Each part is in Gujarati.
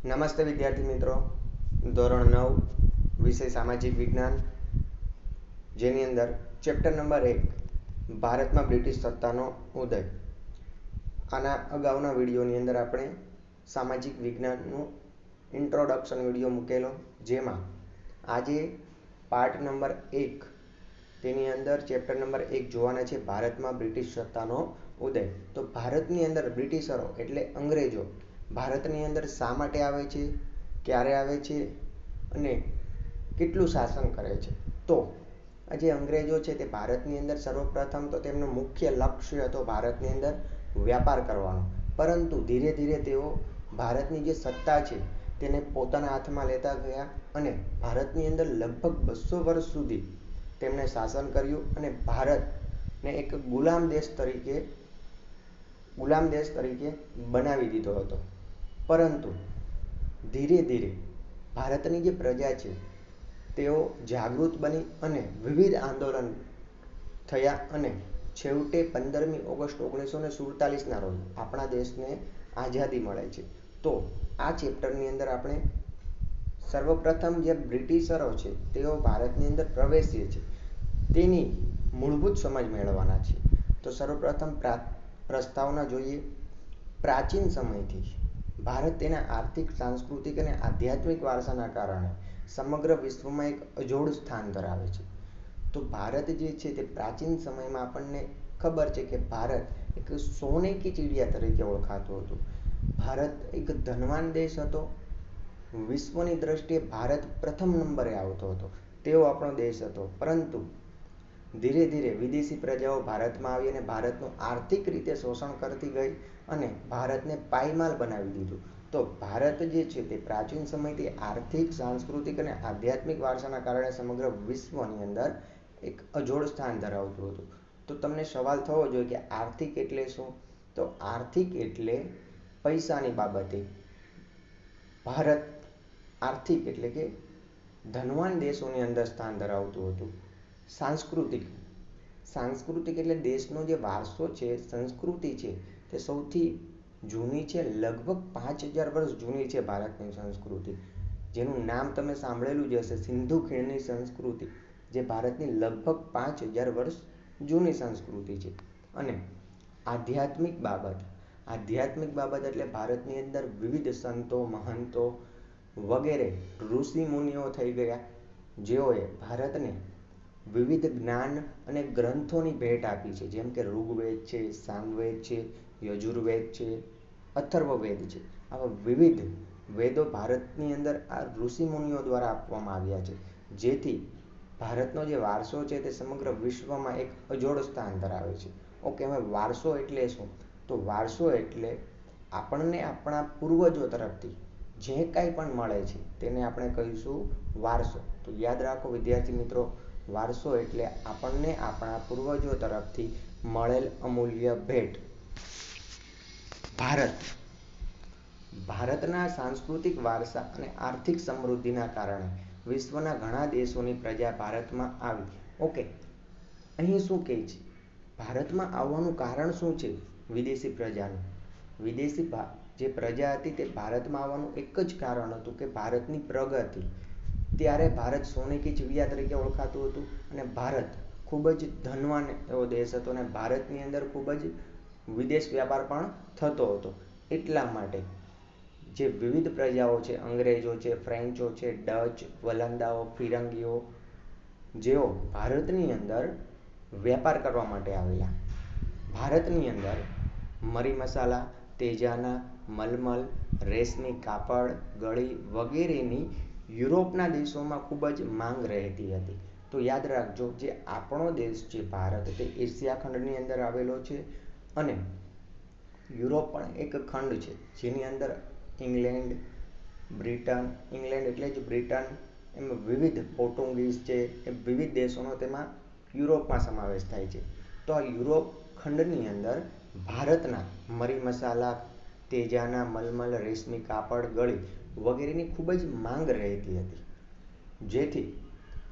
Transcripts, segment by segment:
નમસ્તે વિદ્યાર્થી મિત્રો. ધોરણ 9 વિષય સામાજિક વિજ્ઞાન, જેની અંદર ચેપ્ટર નંબર 1 ભારતમાં બ્રિટિશ સત્તાનો ઉદય. આના અગાઉના વિડીયોની અંદર આપણે સામાજિક વિજ્ઞાનનું ઇન્ટ્રોડક્શન વિડીયો મૂકેલો, જેમાં આજે પાર્ટ નંબર 1 તેની અંદર ચેપ્ટર નંબર 1 જોવાના છે, ભારતમાં બ્રિટિશ સત્તાનો ઉદય. તો ભારતની અંદર બ્રિટિશરો એટલે અંગ્રેજો ભારતની અંદર શા માટે આવે છે, ક્યારે આવે છે અને કેટલું શાસન કરે છે. તો આ જે અંગ્રેજો છે તે ભારતની અંદર સર્વપ્રથમ તો તેમનો મુખ્ય લક્ષ્ય હતો ભારતની અંદર વ્યાપાર કરવાનો, પરંતુ ધીરે ધીરે તેઓ ભારતની જે સત્તા છે તેને પોતાના હાથમાં લેતા ગયા અને ભારતની અંદર લગભગ 200 વર્ષ સુધી તેમણે શાસન કર્યું અને ભારતને એક ગુલામ દેશ તરીકે બનાવી દીધો હતો. પરંતુ ધીરે ધીરે ભારતની જે પ્રજા છે તેઓ જાગૃત બની અને વિવિધ આંદોલન થયા અને છેવટે 15મી ઓગસ્ટ 1947ના રોજ આપણા દેશને આઝાદી મળે છે. તો આ ચેપ્ટરની અંદર આપણે સર્વપ્રથમ જે બ્રિટિશરો છે તેઓ ભારતની અંદર પ્રવેશે છે તેની મૂળભૂત સમજ મેળવવાના છે. તો સર્વપ્રથમ પ્રસ્તાવના જોઈએ. પ્રાચીન સમયથી ભારત તેના આર્થિક, સાંસ્કૃતિક અને આધ્યાત્મિક વારસાના કારણે સમગ્ર વિશ્વમાં એક અજોડ સ્થાન ધરાવે છે. તો ભારત જે છે તે પ્રાચીન સમયમાં આપણને ખબર છે કે ભારત એક સોને કી ચિડિયા તરીકે ઓળખાતું હતું. ભારત એક ધનવાન દેશ હતો. વિશ્વની દ્રષ્ટિએ ભારત પ્રથમ નંબરે આવતો હતો તેવો આપણો દેશ હતો. પરંતુ ધીરે ધીરે વિદેશી પ્રજાઓ ભારતમાં આવી અને ભારતનું આર્થિક રીતે શોષણ કરતી ગઈ અને ભારતને પાયમાલ બનાવી દીધું. તો ભારત જે છે તે પ્રાચીન સમયથી આર્થિક, સાંસ્કૃતિક અને આધ્યાત્મિક વારસાના કારણે સમગ્ર વિશ્વની અંદર એક અજોડ સ્થાન ધરાવતું હતું. તો તમને સવાલ થવો જોઈએ કે આર્થિક એટલે શું? તો આર્થિક એટલે પૈસાની બાબતે ભારત આર્થિક એટલે કે ધનવાન દેશોની અંદર સ્થાન ધરાવતું હતું. સાંસ્કૃતિક એટલે દેશનો જે વારસો છે, સંસ્કૃતિ છે તે સૌથી જૂની છે. લગભગ 5000 વર્ષ જૂની છે ભારતની સંસ્કૃતિ, જેનું નામ તમે સાંભળેલું જ હશે, સિંધુ ખીણની સંસ્કૃતિ, જે ભારતની લગભગ 5000 વર્ષ જૂની સંસ્કૃતિ છે. અને આધ્યાત્મિક બાબત એટલે ભારતની અંદર વિવિધ સંતો, મહંતો વગેરે ઋષિ મુનિઓ થઈ ગયા, જેઓએ ભારતને વિવિધ જ્ઞાન અને ગ્રંથોની ભેટ આપી છે. જેમ કે ઋગ્વેદ છે, સામવેદ છે, યજુર્વેદ છે, અથર્વવેદ છે. આવા વિવિધ વેદો ભારતની અંદર આ ઋષિ મુનિઓ દ્વારા આપવામાં આવ્યા છે, જેથી ભારતનો જે વારસો છે તે સમગ્ર વિશ્વમાં એક અજોડ સ્થાન ધરાવે છે. ઓકે, હવે વારસો એટલે શું? તો વારસો એટલે આપણને આપણા પૂર્વજો તરફથી જે કાંઈ પણ મળે છે તેને આપણે કહીશું વારસો. તો યાદ રાખો વિદ્યાર્થી મિત્રો, વારસો એટલે આપણને આપણા પૂર્વજો તરફથી મળેલ અમૂલ્ય ભેટ. ભારતના સાંસ્કૃતિક વારસા અને આર્થિક સમૃદ્ધિના કારણે વિશ્વના ઘણા દેશોની પ્રજા ભારતમાં આવી. ઓકે, અહીં શું કહે છે? ભારતમાં આવવાનું કારણ શું છે વિદેશી પ્રજાનું? વિદેશી જે પ્રજા હતી તે ભારતમાં આવવાનું એક જ કારણ હતું કે ભારતની પ્રગતિ. ત્યારે ભારત સોને કી ચિડિયા તરીકે ઓળખાતું હતું અને ભારત ખૂબ જ ધનવાન એવો દેશ હતો અને ભારતની અંદર ખૂબ જ વિદેશ વ્યાપાર પણ થતો હતો. એટલા માટે જે વિવિધ પ્રજાઓ છે, અંગ્રેજો છે, ફ્રેન્ચો છે, ડચ, વલંદાઓ, ફિરંગીઓ, જેઓ ભારતની અંદર વેપાર કરવા માટે આવેલા. ભારતની અંદર મરી મસાલા, તેજાના, મલમલ, રેશમી કાપડ, ગળી વગેરેની યુરોપના દેશોમાં ખૂબ જ માંગ રહેતી હતી. તો યાદ રાખજો, જે આપણો દેશ છે ભારત, તે એશિયા ખંડની અંદર આવેલો છે અને યુરોપ પણ એક ખંડ છે, જેની અંદર ઇંગ્લેન્ડ એટલે જ બ્રિટન, એમ વિવિધ પોર્ટુગીઝ છે, એ વિવિધ દેશોનો તેમાં યુરોપમાં સમાવેશ થાય છે. તો આ યુરોપ ખંડની અંદર ભારતના મરી મસાલા, તેજાના, મલમલ, રેશમી કાપડ, ગળી વગેરેની ખૂબ જ માંગ રહેતી હતી, જેથી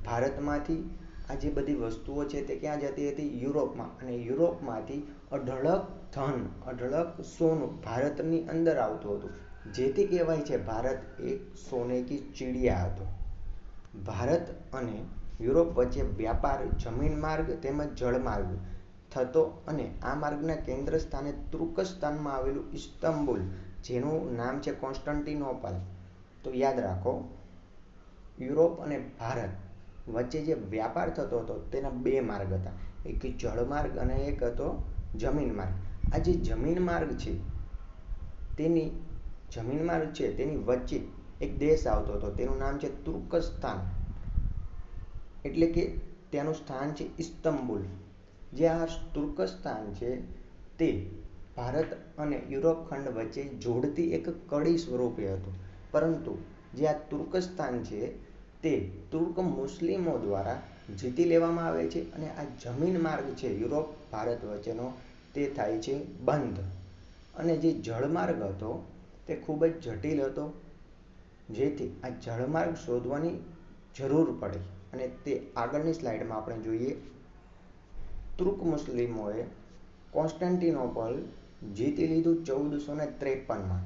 ભારતમાંથી આ જે બધી વસ્તુઓ છે તે ક્યાં જતી હતી? યુરોપમાં. અને યુરોપમાંથી અઢળક ધન, અઢળક સોનું ભારતની અંદર આવતું હતું. જેથી કહેવાય છે ભારત એક સોને કી ચિડિયા હતો. ભારત અને યુરોપ વચ્ચે વ્યાપાર જમીન માર્ગ તેમજ જળમાર્ગ થતો અને આ માર્ગના કેન્દ્ર સ્થાને તુર્કસ્તાનમાં આવેલું ઇસ્તંબુલ, જેનું નામ છે કોન્સ્ટન્ટિનોપલ. તો યાદ રાખો, યુરોપ અને ભારત વચ્ચે જે વ્યાપાર થતો હતો તેના બે માર્ગ હતા, એક જળમાર્ગ અને એક હતો જમીન માર્ગ. આ જે જમીન માર્ગ છે તેની વચ્ચે એક દેશ આવતો હતો, તેનું નામ છે તુર્કસ્તાન, એટલે કે તેનું સ્થાન છે ઇસ્તંબુલ. જે આ તુર્કસ્તાન છે તે ભારત અને યુરોપ ખંડ વચ્ચે જોડતી એક કડી સ્વરૂપે હતું. પરંતુ જે આ તુર્કસ્તાન છે તે તુર્ક મુસ્લિમો દ્વારા જીતી લેવામાં આવે છે અને આ જમીન માર્ગ છે યુરોપ ભારત વચ્ચેનો તે થાય છે બંધ. અને જે જળમાર્ગ હતો તે ખૂબ જ જટિલ હતો, જેથી આ જળમાર્ગ શોધવાની જરૂર પડી અને તે આગળની સ્લાઇડમાં આપણે જોઈએ. તુર્ક મુસ્લિમોએ કોન્સ્ટન્ટિનોપલ જીતી લીધું 1453માં.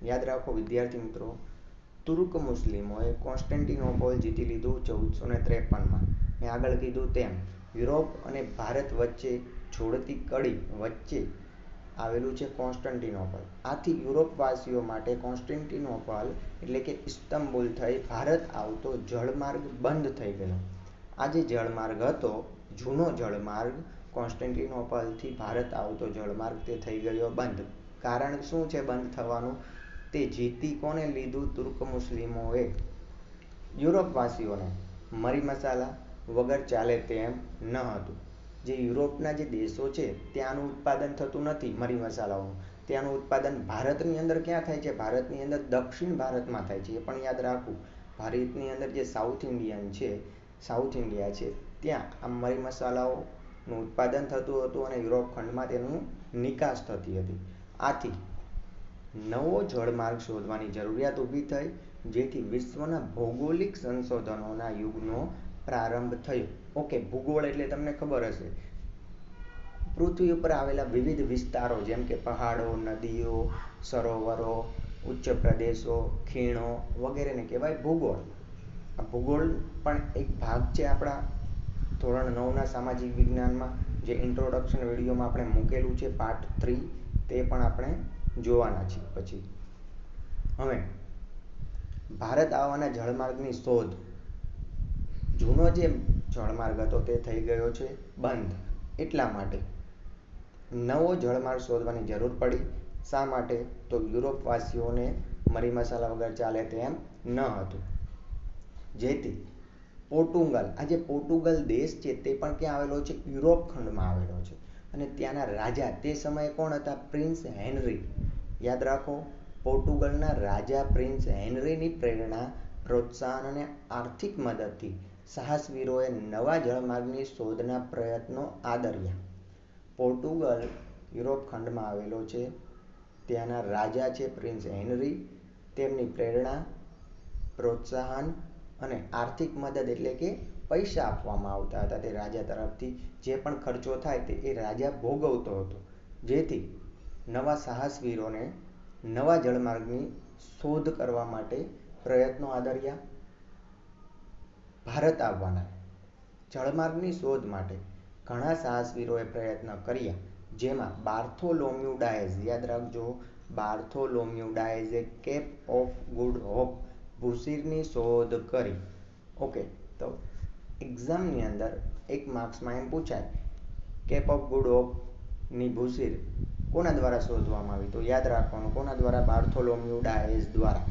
યાદ રાખો વિદ્યાર્થી મિત્રો, તુર્ક મુસ્લિમોએ કોન્સ્ટન્ટિનોપલ જીતી લીધું 1453માં. મેં આગળ કીધું તેમ યુરોપ અને ભારત વચ્ચે જોડતી કડી વચ્ચે આવેલું છે કોન્સ્ટન્ટિનોપલ. આથી યુરોપવાસીઓ માટે કોન્સ્ટન્ટિનોપલ એટલે કે ઇસ્તંબુલ થઈ ભારત આવતો જળમાર્ગ બંધ થઈ ગયો. આ જે જળમાર્ગ હતો, જૂનો જળમાર્ગ કોન્સ્ટન્ટિનોપલથી ભારત આવતો જળમાર્ગ તે થઈ ગયો બંધ. કારણ શું છે બંધ થવાનું? તે જીતી કોને લીધું? તુર્ક મુસ્લિમોએ. યુરોપવાસીઓને મરી મસાલા વગર ચાલે તેમ ન હતું. જે યુરોપના જે દેશો છે ત્યાંનું ઉત્પાદન થતું નથી મરી મસાલાઓનું, ત્યાંનું ઉત્પાદન ભારતની અંદર ક્યાં થાય છે? ભારતની અંદર દક્ષિણ ભારતમાં થાય છે. એ પણ યાદ રાખવું, ભારતની અંદર જે સાઉથ ઇન્ડિયા છે ત્યાં આ મરી મસાલાઓનું ઉત્પાદન થતું હતું અને યુરોપ ખંડમાં તેનું નિકાસ થતી હતી. આથી નવો જળમાર્ગ શોધવાની જરૂરિયાત ઊભી થઈ, જેથી વિશ્વના ભૌગોલિક સંશોધનોના યુગનો પ્રારંભ થયો. ઓકે, ભૂગોળ એટલે તમને ખબર હશે, પૃથ્વી ઉપર આવેલા વિવિધ વિસ્તારો જેમ કે પહાડો, નદીઓ, સરોવરો, ઉચ્ચ પ્રદેશો, ખીણો વગેરેને કહેવાય ભૂગોળ. આ ભૂગોળ પણ એક ભાગ છે આપણા ધોરણ 9ના સામાજિક વિજ્ઞાનમાં, જે ઇન્ટ્રોડક્શન વિડીયોમાં આપણે મૂકેલું છે પાર્ટ 3, તે પણ આપણે જોવાના છીએ પછી. હવે ભારત આવવાના જળમાર્ગની શોધ. જૂનો જે જળમાર્ગ હતો તે થઈ ગયો છે બંધ. એટલા માટે નવો જળમાર્ગ શોધવાની જરૂર પડી. શા માટે? તો યુરોપવાસીઓને મરી મસાલા વગર ચાલે તેમ ન હતું. જેથી પોર્ટુગલ, આ જે પોર્ટુગલ દેશ છે તે પણ ક્યાં આવેલો છે? યુરોપ ખંડમાં આવેલો છે. અને ત્યાંના રાજા તે સમયે કોણ હતા? Prince henry. યાદ રાખો, પોર્ટુગલના રાજા પ્રિન્સ હેનરીની પ્રેરણા, પ્રોત્સાહન અને આર્થિક મદદથી સાહસવીરોએ નવા જળમાર્ગની શોધના પ્રયત્નો આદર્યા. પોર્ટુગલ યુરોપ ખંડમાં આવેલો છે. ત્યાંના રાજા છે પ્રિન્સ હેનરી. તેમની પ્રેરણા, પ્રોત્સાહન અને આર્થિક મદદ એટલે કે પૈસા આપવામાં આવતા હતા તે રાજા તરફથી. જે પણ ખર્ચો થાય તે એ રાજા ભોગવતો હતો. જેથી નવા સાહસવીરોને નવા જળમાર્ગની શોધ કરવા માટે પ્રયત્નો આદર્યા. ભારત આવવાના જળમાર્ગની શોધ માટે ઘણા સાહસવીરોએ પ્રયત્ન કર્યા, જેમાં બાર્થોલોમ્યુ ડાયઝ, યાદ રાખજો, બાર્થોલોમ્યુ ડાયઝે કેપ ઓફ ગુડ હોપ ભૂશીરની શોધ કરી. ઓકે, તો એક્ઝામની અંદર એક માર્ક્સમાં એમ પૂછાય, કેપ ઓફ ગુડ હોપની ભૂશીર કોના દ્વારા શોધવામાં આવી? તો યાદ રાખવાનું, કોના દ્વારા? બાર્થોલોમ્યુ ડાયઝ દ્વારા.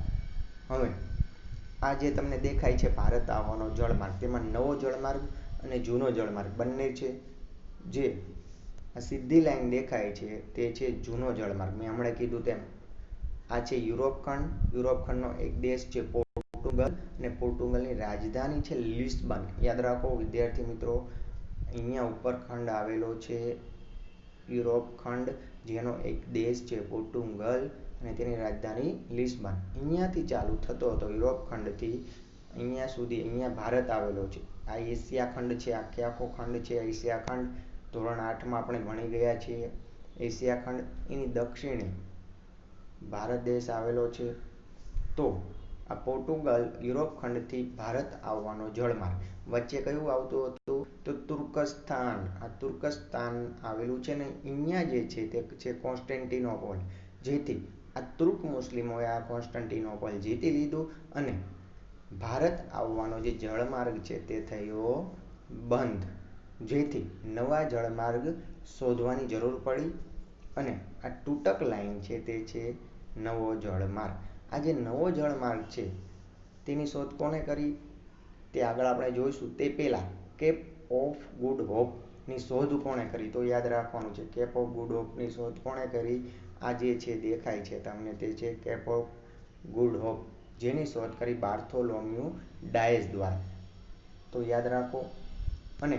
હવે આ જે તમને દેખાય છે ભારત આવવાનો જળમાર્ગ, તેમાં નવો જળમાર્ગ અને જૂનો જળમાર્ગ બંને છે. જે આ સીધી લાઈન દેખાય છે તે છે જૂનો જળમાર્ગ. મેં હમણાં કીધું તેમ આ છે યુરોપ ખંડ. યુરોપ ખંડનો એક દેશ છે પોર્ટુગલ અને પોર્ટુગલની રાજધાની છે લિસ્બન. યાદ રાખો વિદ્યાર્થી મિત્રો, અહીંયા ઉપર ખંડ આવેલો છે યુરોપ ખંડ, જેનો એક દેશ છે પોર્ટુગલ અને તેની રાજધાની લિસ્બન. અહીંયાથી ચાલુ થતો હતો યુરોપ ખંડથી અહીંયા સુધી, અહીંયા ભારત આવેલો છે. આ એશિયા ખંડ છે, આખે આખો ખંડ છે એશિયા ખંડ. ધોરણ 8માં આપણે ભણી ગયા છીએ. એશિયા ખંડ, એની દક્ષિણે ભારત દેશ આવેલો છે. તો આ પોર્ટુગલ યુરોપ ખંડથી ભારત આવવાનો જળમાર્ગ. વચ્ચે કયું આવતું હતું? તો તુર્કસ્તાન. આ તુર્કસ્તાન આવેલું છે ને અહીંયા જે છે તે છે કોન્સ્ટેન્ટિનોપોલ. જેથી આ તુર્ક મુસ્લિમોએ આ કોન્સ્ટન્ટિનોપોલ જીતી લીધું અને ભારત આવવાનો જે જળમાર્ગ છે તે થયો બંધ. જેથી નવા જળમાર્ગ શોધવાની જરૂર પડી અને આ તૂટક લાઈન છે તે છે નવો જળમાર્ગ. આ જે નવો જળમાર્ગ છે તેની શોધ કોને કરી તે આગળ આપણે જોઈશું. તે પહેલા કેપ ઓફ ગુડ હોપની શોધ કોણે કરી? તો યાદ રાખવાનું છે કેપ ઓફ ગુડ હોપની શોધ કોણે કરી? આ જે છે દેખાય છે તમને તે છે કેપ ઓફ ગુડ હોપ, જેની શોધ કરી બાર્થોલોમ્યુ ડાયઝ દ્વારા. તો યાદ રાખો. અને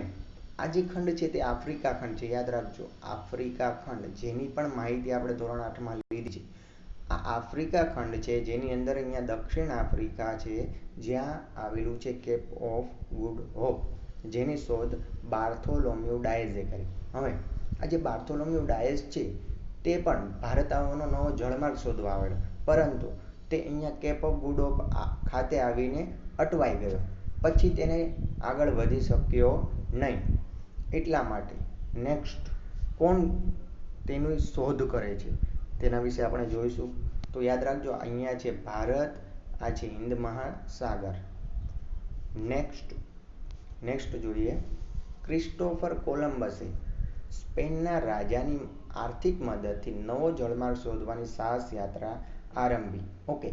આ જે ખંડ છે તે આફ્રિકા ખંડ છે. યાદ રાખજો, આફ્રિકા ખંડ, જેની પણ માહિતી આપણે ધોરણ 8માં લીધી છે. આ આફ્રિકા ખંડ છે જેની અંદર અહીંયા દક્ષિણ આફ્રિકા છે, જ્યાં આવેલું છે કેપ ઓફ ગુડ હોપ, જેની શોધ બાર્થોલોમ્યુ ડાયઝે કરી. હવે આ જે બાર્થોલોમ્યુ ડાયઝ છે તે પણ ભારત આવવાનો નવો જળમાર્ગ શોધવા આવેલો, પરંતુ તે અહીંયા કેપ ઓફ ગુડ હોપ ખાતે આવીને અટવાઈ ગયો. પછી તેને આગળ વધી શક્યો નહીં. એટલા માટે નેક્સ્ટ કોણ તેની શોધ કરે છે તેના વિશે આપણે જોઈશું. તો યાદ રાખજો, અહીંયા છે ભારત, આ છે હિન્દ મહાસાગર. નેક્સ્ટ જોઈએ. ક્રિસ્ટોફર કોલંબસે સ્પેનના રાજાની આર્થિક મદદથી નવો જળમાર્ગ શોધવાની સાહસ યાત્રા આરંભી. ઓકે,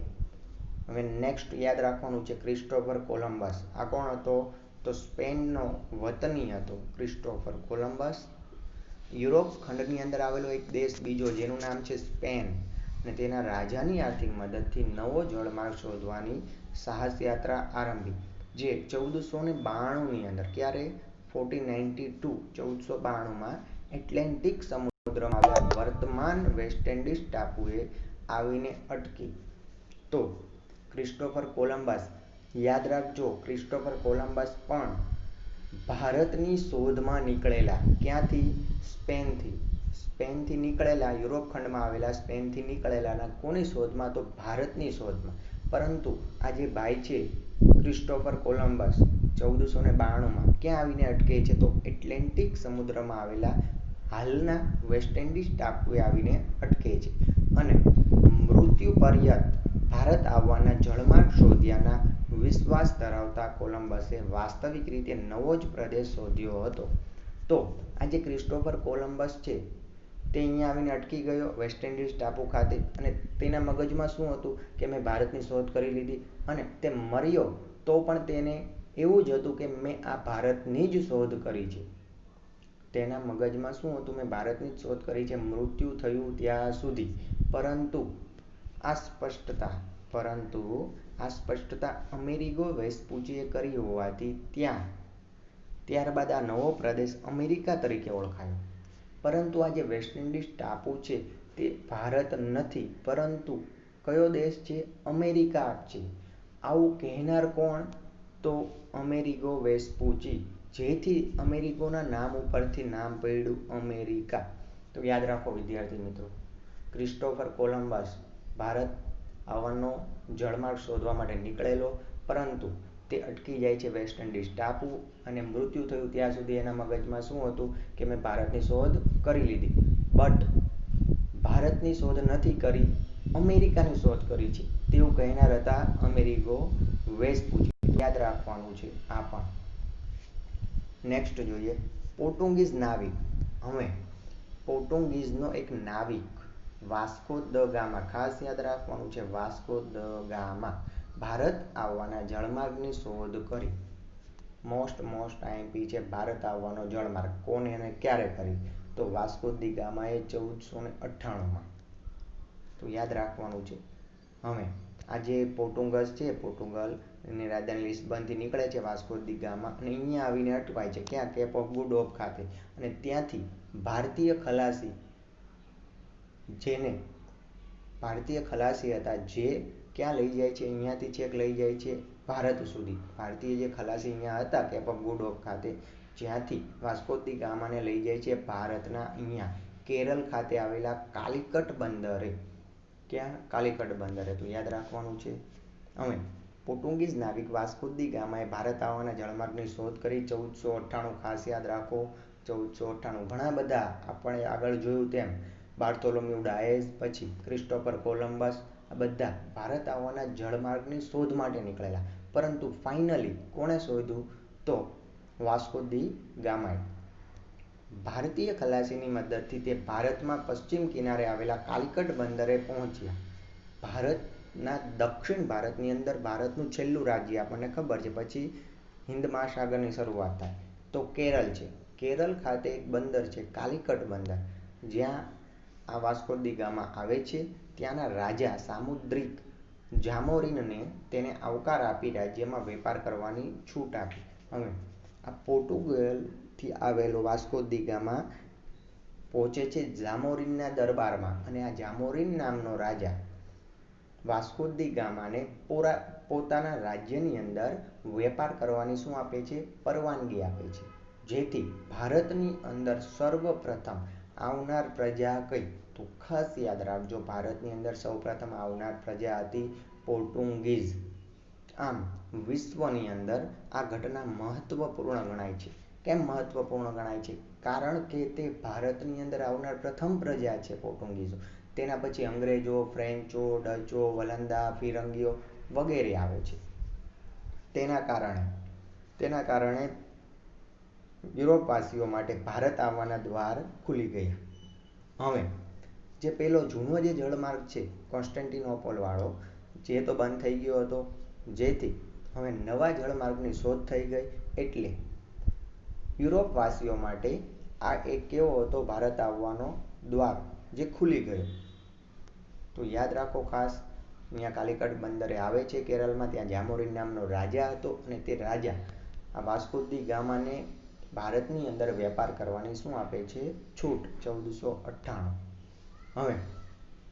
હવે નેક્સ્ટ યાદ રાખવાનું છે ક્રિસ્ટોફર કોલંબસ. આ કોણ હતો? તો સ્પેનનો વતની હતો ક્રિસ્ટોફર કોલંબસ. યુરોપ ખંડની અંદર આવેલો એક દેશ બીજો જેનું નામ છે સ્પેન, અને તેના રાજાની આર્થિક મદદથી નવો જળમાર્ગ શોધવાની સાહસ યાત્રા આરંભી, જે 1492ની અંદર, ક્યારે? 1492 એટલાન્ટિક સમુદ્રમાં આવેલા વર્તમાન વેસ્ટ ઇન્ડિઝ ટાપુએ આવીને અટકી. તો ક્રિસ્ટોફર કોલંબસ, યાદ રાખજો, ક્રિસ્ટોફર કોલંબસ પણ ભારતની શોધમાં નીકળેલા. ક્યાંથી? સ્પેનથી નીકળેલા, યુરોપ ખંડમાં આવેલા સ્પેનથી નીકળેલા. કોની શોધમાં? તો ભારતની શોધમાં. પરંતુ આ જે ભાઈ છે ક્રિસ્ટોફર કોલંબસ 1492માં ક્યાં આવીને અટકે છે? તો એટલાન્ટિક સમુદ્રમાં આવેલા હાલના વેસ્ટ ઇન્ડિઝ ટાપુએ આવીને અટકે છે. અને મૃત્યુ પર્યંત ભારત આવવાના જળમાર્ગ શોધ્યાના વિશ્વાસ ધરાવતા કોલંબસે વાસ્તવિક રીતે નવો જ પ્રદેશ શોધ્યો હતો. તો આ જે ક્રિસ્ટોફર કોલંબસ છે તે અહીંયા આવીને અટકી ગયો વેસ્ટ ઇન્ડિઝ ટાપુ ખાતે, અને તેના મગજમાં શું હતું કે મેં ભારતની શોધ કરી લીધી. અને તે મર્યો તો પણ તેને એવું જ હતું કે મેં આ ભારતની જ શોધ કરી છે. તેના મગજમાં શું હતું? મેં ભારતની જ શોધ કરી છે, મૃત્યુ થયું ત્યાં સુધી. પરંતુ આ સ્પષ્ટતા અમેરિગો વેસ્પુચીએ કરી હોવાથી ત્યારબાદ આ નવો પ્રદેશ અમેરિકા તરીકે ઓળખાયો. પરંતુ આ જે વેસ્ટ ઇન્ડિઝ ટાપુ છે તે ભારત નથી, પરંતુ કયો દેશ છે? અમેરિકા છે. આવું કહેનાર કોણ? તો અમેરિગો વેસ્પુચી, જેથી અમેરિગોના નામ ઉપરથી નામ પડ્યું અમેરિકા. તો યાદ રાખો વિદ્યાર્થી મિત્રો, ક્રિસ્ટોફર કોલંબસ ભારત આવવાનો જળમાર્ગ શોધવા માટે નીકળેલો, પરંતુ તે અટકી જાય છે વેસ્ટ ઇન્ડિઝ ટાપુ, અને મૃત્યુ થયું ત્યાં સુધી એના મગજમાં શું હતું કે મેં ભારતની શોધ કરી લીધી. બટ ભારતની શોધ નથી કરી, અમેરિકાની શોધ કરી છે તેવું કહેનાર હતા અમેરિગો વેસ્પુચી. યાદ રાખવાનું છે આ પણ. નેક્સ્ટ જોઈએ, પોર્ટુગીઝ નાવિક. હવે પોર્ટુગીઝનો એક નાવિક વાસ્કો દ ગામા, ખાસ યાદ રાખવાનું છે, વાસ્કો દ ગામા ભારત આવવાના જળમાર્ગની શોધ કરી. મોસ્ટ આઈએમપી છે ભારત આવવાનો જળમાર્ગ. કોને અને ક્યારે કરી? તો વાસ્કો દી ગામાએ 1498માં. તો યાદ રાખવાનું છે. હવે આ જે પોર્ટુગલ છે, પોર્ટુગલ એની રાજધાની લિસ્બનથી નીકળે છે વાસ્કો દી ગામા, અને અહીંયા આવીને અટવાય છે. ક્યાં? કેપ ઓફ ગુડ હોપ ખાતે. અને ત્યાંથી ભારતીય ખલાસી હતા જે ક્યાં લઈ જાય છે? અહીંયાથી છેક લઈ જાય છે ભારત સુધી. ભારતીય જે ખલાસી અહીંયા હતા કેપ ઓફ ગુડ હોપ ખાતે, જ્યાંથી વાસ્કો દી ગામાને લઈ જાય છે ભારતના અહીંયા કેરળ ખાતે આવેલા કાલિકટ બંદરે. ક્યાં? કાલિકટ બંદરે. તો યાદ રાખવાનું છે. હવે પોર્ટુગીઝ નાવિક વાસ્કો દી ગામાએ ભારત આવવાના જળમાર્ગની શોધ કરી 1498. ખાસ યાદ રાખો 1498. ઘણા બધા આપણે આગળ જોયું તેમ બાર્થોલોમ્યુ ડાયસ, પછી ક્રિસ્ટોફર કોલંબસ, આ બધા ભારત આવવાના જળમાર્ગની શોધ માટે નીકળેલા. પરંતુ ફાઇનલી કોણે શોધ્યું? તો વાસ્કો દી ગામાએ. ભારતીય ખલાસીની મદદથી તે ભારતમાં પશ્ચિમ કિનારે આવેલા કાલિકટ બંદરે પહોંચ્યા. ભારતના દક્ષિણ ભારતની અંદર ભારતનું છેલ્લું રાજ્ય આપણને ખબર છે, પછી હિન્દ મહાસાગરની શરૂઆત થાય તો કેરળ છે. કેરળ ખાતે એક બંદર છે કાલિકટ બંદર, જ્યાં આ વાસ્કો દી ગામા આવે છે. ત્યાંના રાજા સામુદ્રિક જામોરિનને તેને આવકાર આપી રાજ્યમાં વેપાર કરવાની છૂટ આપી. હવે આ પોર્ટુગલથી આવેલો વાસ્કો દી ગામા પહોંચે છે જામોરિનના દરબારમાં, અને આ જામોરિન નામનો રાજા વાસ્કો દી ગામાને પોતાના રાજ્યની અંદર વેપાર કરવાની શું આપે છે? પરવાનગી આપે છે. જેથી ભારતની અંદર સર્વપ્રથમ આવનાર પ્રજા કઈ? તો ખાસ યાદ રાખજો, ભારતની અંદર સૌપ્રથમ આવનાર પ્રજા હતી પોર્ટુગીઝ. આમ વિશ્વની અંદર આ ઘટના મહત્વપૂર્ણ ગણાય છે. કેમ મહત્વપૂર્ણ ગણાય છે? કારણ કે તે ભારતની અંદર આવનાર પ્રથમ પ્રજા છે પોર્ટુગીઝો. તેના પછી અંગ્રેજો, ફ્રેન્ચો, ડચો, વલંદા, ફિરંગીઓ વગેરે આવે છે. તેના કારણે યુરોપવાસીઓ માટે ભારત આવવાના દ્વાર ખુલી ગયા. હવે જે પેલો જૂનો જે જળમાર્ગ છે કોન્સ્ટેન્ટિનોપોલ વાળો, જે તો બંધ થઈ ગયો હતો, જેથી હવે નવા જળમાર્ગની શોધ થઈ ગઈ. એટલે યુરોપવાસીઓ માટે આ એક કેવો હતો? ભારત આવવાનો દ્વાર જે ખુલી ગયો. તો યાદ રાખો ખાસ, અહીંયા કાલિકટ બંદરે આવે છે કેરળમાં. ત્યાં જામોરિન નામનો રાજા હતો, અને તે રાજા આ વાસ્કો દી ગામાને ભારતની અંદર વેપાર કરવાની શું આપે છે? છૂટ. 1498. હવે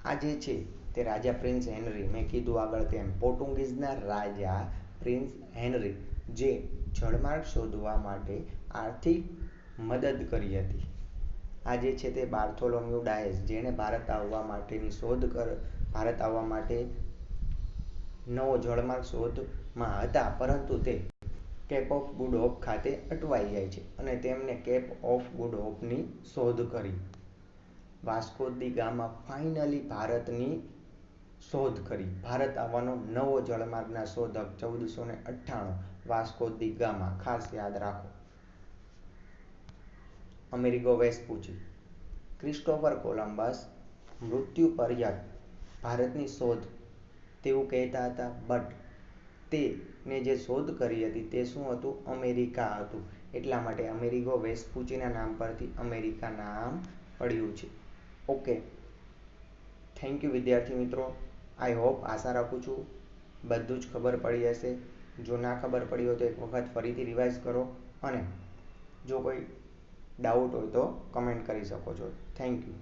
આ જે છે તે રાજા પ્રિન્સ હેનરી, મેં કીધું આગળ તેમ પોર્ટુગીઝના રાજા પ્રિન્સ હેનરી, જે જળમાર્ગ શોધવા માટે આર્થિક મદદ કરી હતી. આ જે છે તે બાર્થોલોમ્યુ ડાયસ, જેણે ભારત આવવા માટે નવો જળમાર્ગ શોધમાં હતા, પરંતુ તે કેપ ઓફ ગુડ હોપ ખાતે અટવાઈ જાય છે, અને તેમને કેપ ઓફ ગુડ હોપની શોધ કરી. વાસ્કો દી ગામા ફાઇનલી ભારતની શોધ કરી. ભારત આવવાનો નવો જળમાર્ગના શોધક 1498 વાસ્કો દી ગામા. ખાસ યાદ રાખો. અમેરિગો વેસ્પુચી, ક્રિસ્ટોફર કોલંબસ મૃત્યુ પર્યંત ભારતની શોધ તેવું કહેતા હતા, બટ તેને જે શોધ કરી હતી તે શું હતું? અમેરિકા હતું. એટલા માટે અમેરિગો વેસ્પુચીના નામ પરથી અમેરિકા નામ પડ્યું છે. ઓકે, થેન્ક યુ વિદ્યાર્થી મિત્રો. આઈ હોપ, આશા રાખું છું બધું જ ખબર પડી હશે. જો ના ખબર પડી હોય તો એક વખત ફરીથી રિવાઇઝ કરો, અને જો કોઈ ડાઉટ હોય તો કમેન્ટ કરી શકો છો. Thank you.